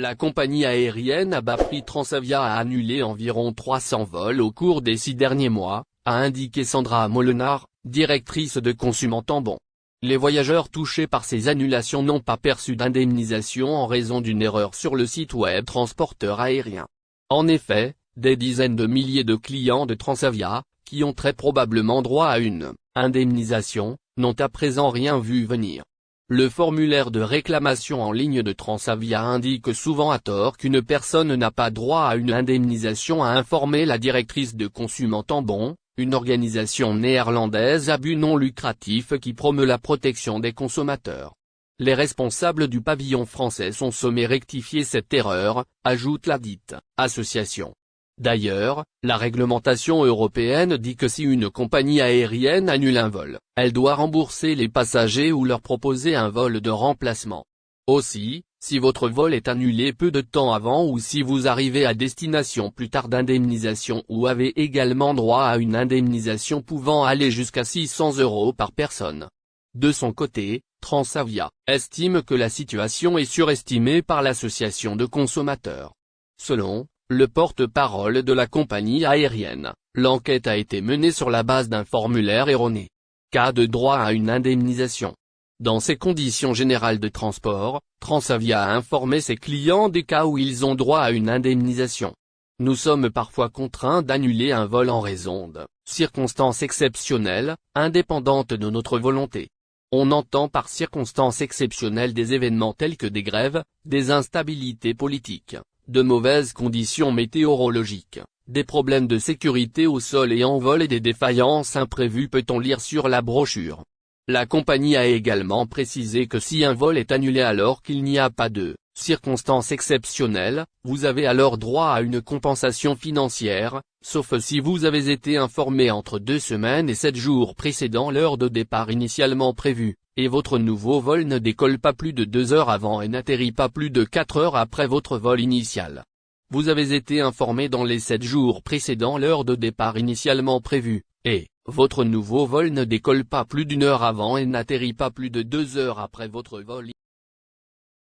La compagnie aérienne à bas prix Transavia a annulé environ 300 vols au cours des 6 derniers mois, a indiqué Sandra Molenard, directrice de Consumantambon. Les voyageurs touchés par ces annulations n'ont pas perçu d'indemnisation en raison d'une erreur sur le site web transporteur aérien. En effet, des dizaines de milliers de clients de Transavia, qui ont très probablement droit à une indemnisation, n'ont à présent rien vu venir. Le formulaire de réclamation en ligne de Transavia indique souvent à tort qu'une personne n'a pas droit à une indemnisation, a informé la directrice de Consumantambon, une organisation néerlandaise à but non lucratif qui promeut la protection des consommateurs. Les responsables du pavillon français sont sommés rectifier cette erreur, ajoute la dite association. D'ailleurs, la réglementation européenne dit que si une compagnie aérienne annule un vol, elle doit rembourser les passagers ou leur proposer un vol de remplacement. Aussi, si votre vol est annulé peu de temps avant ou si vous arrivez à destination plus tard, d'indemnisation ou avez également droit à une indemnisation pouvant aller jusqu'à 600 € par personne. De son côté, Transavia estime que la situation est surestimée par l'association de consommateurs. Selon le porte-parole de la compagnie aérienne, l'enquête a été menée sur la base d'un formulaire erroné. Cas de droit à une indemnisation. Dans ces conditions générales de transport, Transavia a informé ses clients des cas où ils ont droit à une indemnisation. Nous sommes parfois contraints d'annuler un vol en raison de circonstances exceptionnelles, indépendantes de notre volonté. On entend par circonstances exceptionnelles des événements tels que des grèves, des instabilités politiques, de mauvaises conditions météorologiques, des problèmes de sécurité au sol et en vol et des défaillances imprévues, peut-on lire sur la brochure. La compagnie a également précisé que si un vol est annulé alors qu'il n'y a pas de circonstances exceptionnelles, vous avez alors droit à une compensation financière, sauf si vous avez été informé entre 2 semaines et 7 jours précédant l'heure de départ initialement prévue, et votre nouveau vol ne décolle pas plus de 2 heures avant et n'atterrit pas plus de 4 heures après votre vol initial. Vous avez été informé dans les 7 jours précédant l'heure de départ initialement prévue, et votre nouveau vol ne décolle pas plus d'1 heure avant et n'atterrit pas plus de 2 heures après votre vol.